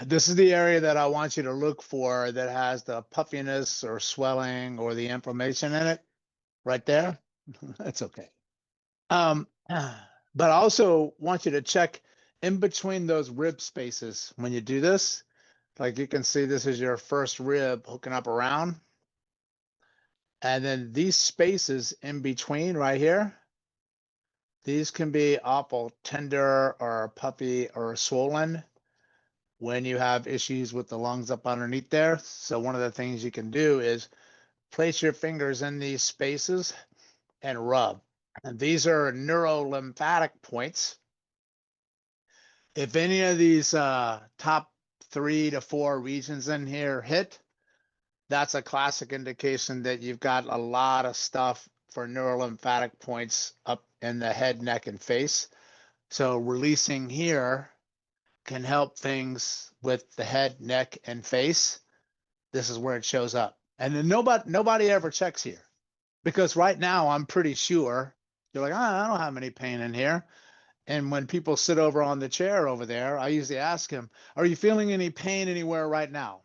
This is the area that I want you to look for that has the puffiness or swelling or the inflammation in it, right there. That's okay. But I also want you to check in between those rib spaces when you do this. Like you can see, this is your first rib hooking up around. And then these spaces in between right here, these can be awful tender or puffy or swollen when you have issues with the lungs up underneath there. So one of the things you can do is place your fingers in these spaces and rub. And these are neurolymphatic points. If any of these top 3 to 4 regions in here hit, that's a classic indication that you've got a lot of stuff for neurolymphatic points up in the head, neck, and face. So releasing here can help things with the head, neck, and face. This is where it shows up. And then nobody ever checks here, because right now I'm pretty sure you're like, I don't have any pain in here. And when people sit over on the chair over there, I usually ask them, are you feeling any pain anywhere right now?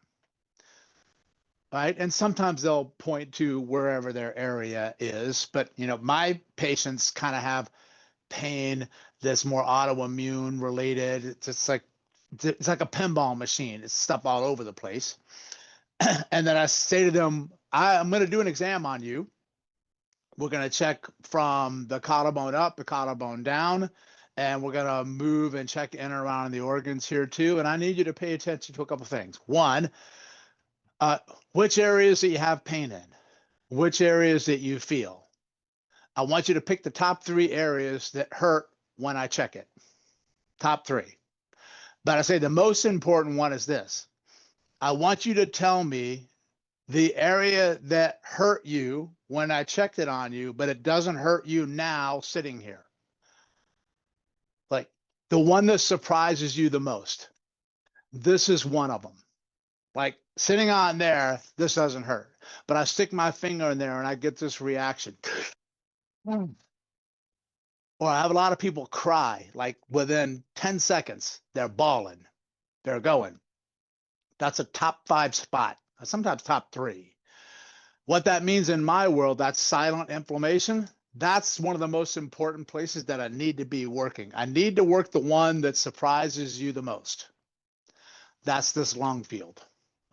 Right. And sometimes they'll point to wherever their area is. But, you know, my patients kind of have pain that's more autoimmune related. It's like a pinball machine. It's stuff all over the place. And then I say to them, I'm going to do an exam on you. We're going to check from the collarbone up, the collarbone down, and we're going to move and check in and around the organs here too. And I need you to pay attention to a couple things. One, which areas that you have pain in, which areas that you feel. I want you to pick the top 3 areas that hurt when I check it. Top 3. But I say the most important one is this. I want you to tell me the area that hurt you when I checked it on you, but it doesn't hurt you now sitting here. Like the one that surprises you the most. This is one of them. Like sitting on there, this doesn't hurt. But I stick my finger in there and I get this reaction. Or I have a lot of people cry, like within 10 seconds, they're bawling, they're going. That's a top 5 spot, sometimes top 3. What that means in my world, that's silent inflammation. That's one of the most important places that I need to be working. I need to work the one that surprises you the most. That's this lung field,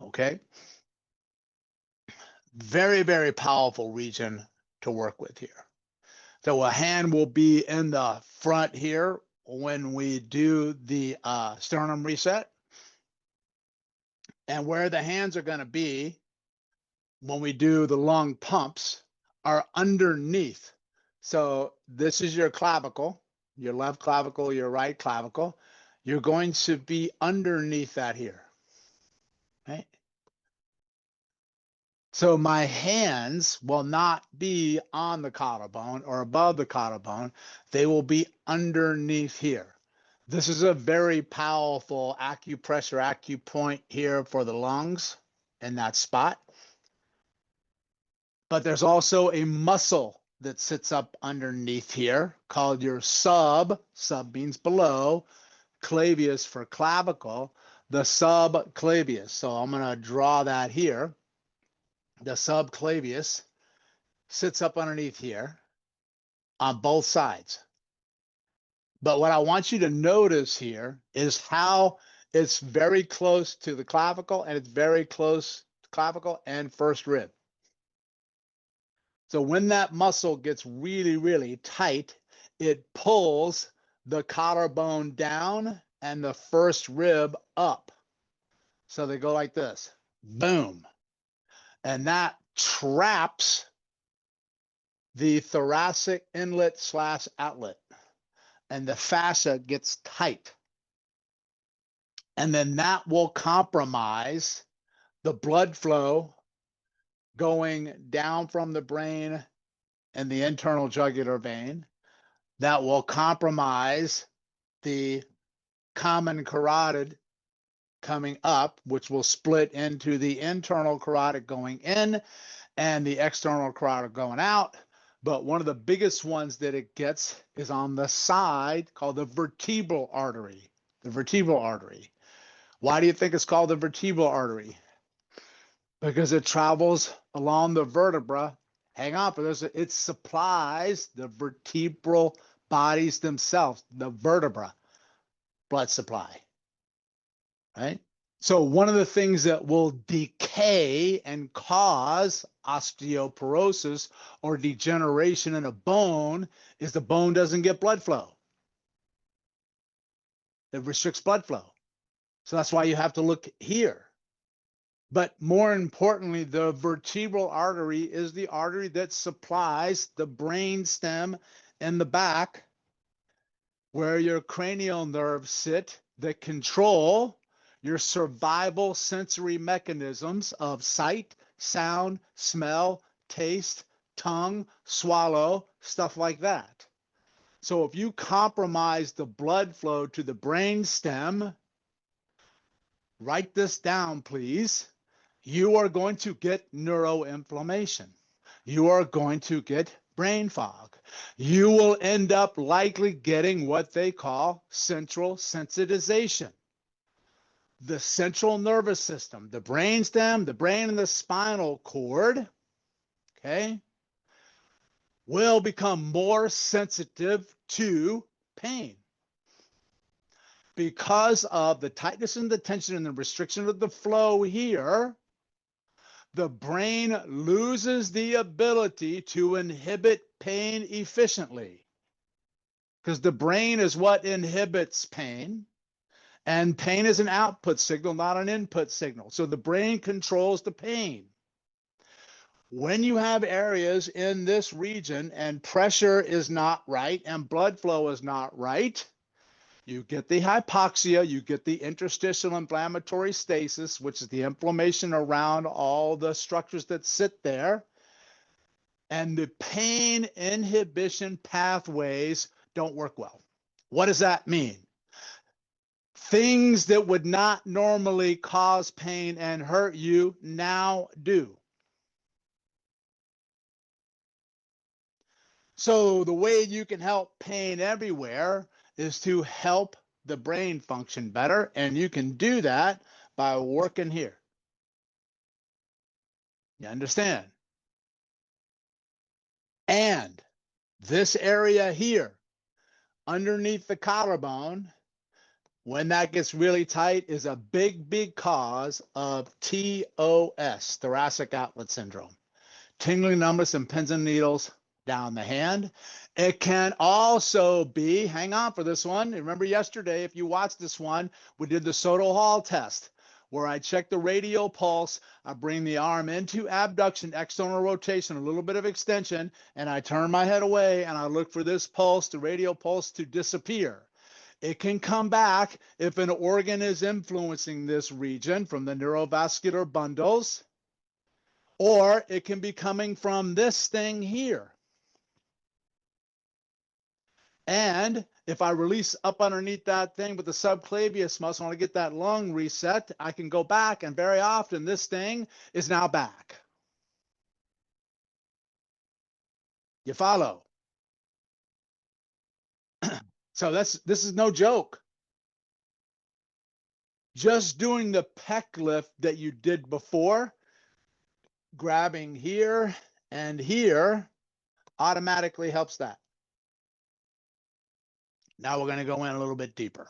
okay? Very, very powerful region to work with here. So a hand will be in the front here when we do the sternum reset. And where the hands are going to be when we do the lung pumps are underneath. So this is your clavicle, your left clavicle, your right clavicle. You're going to be underneath that here, right? So my hands will not be on the collarbone or above the collarbone. They will be underneath here. This is a very powerful acupressure, acupoint here for the lungs in that spot. But there's also a muscle that sits up underneath here called your sub means below, clavius for clavicle, the subclavius. So I'm going to draw that here. The subclavius sits up underneath here on both sides. But what I want you to notice here is how it's very close to the clavicle, and it's very close to clavicle and first rib. So when that muscle gets really, really tight, it pulls the collarbone down and the first rib up. So they go like this, boom. And that traps the thoracic inlet / outlet. And the fascia gets tight. And then that will compromise the blood flow going down from the brain and the internal jugular vein. That will compromise the common carotid coming up, which will split into the internal carotid going in and the external carotid going out. But one of the biggest ones that it gets is on the side called the vertebral artery. The vertebral artery. Why do you think it's called the vertebral artery? Because it travels along the vertebra. Hang on for this. It supplies the vertebral bodies themselves, the vertebra blood supply, right? So one of the things that will decay and cause osteoporosis or degeneration in a bone is the bone doesn't get blood flow. It restricts blood flow. So that's why you have to look here. But more importantly, the vertebral artery is the artery that supplies the brain stem in the back where your cranial nerves sit that control your survival sensory mechanisms of sight, sound, smell, taste, tongue, swallow, stuff like that. So if you compromise the blood flow to the brain stem, write this down, please. You are going to get neuroinflammation. You are going to get brain fog. You will end up likely getting what they call central sensitization. The central nervous system, the brainstem, the brain, and the spinal cord, okay, will become more sensitive to pain. Because of the tightness and the tension and the restriction of the flow here, the brain loses the ability to inhibit pain efficiently. Because the brain is what inhibits pain, and pain is an output signal, not an input signal. So the brain controls the pain. When you have areas in this region and pressure is not right and blood flow is not right, you get the hypoxia, you get the interstitial inflammatory stasis, which is the inflammation around all the structures that sit there. And the pain inhibition pathways don't work well. What does that mean? Things that would not normally cause pain and hurt you now do. So the way you can help pain everywhere is to help the brain function better, and you can do that by working here. You understand? And this area here, underneath the collarbone, when that gets really tight, is a big, big cause of TOS, thoracic outlet syndrome. Tingling, numbness, and pins and needles down the hand. It can also be, hang on for this one. Remember yesterday, if you watched this one, we did the Soto Hall test where I check the radial pulse. I bring the arm into abduction, external rotation, a little bit of extension, and I turn my head away and I look for this pulse, the radial pulse, to disappear. It can come back if an organ is influencing this region from the neurovascular bundles, or it can be coming from this thing here. And if I release up underneath that thing with the subclavius muscle, and I get that lung reset, I can go back, and very often this thing is now back. You follow? So this is no joke. Just doing the pec lift that you did before, grabbing here and here, automatically helps that. Now we're going to go in a little bit deeper.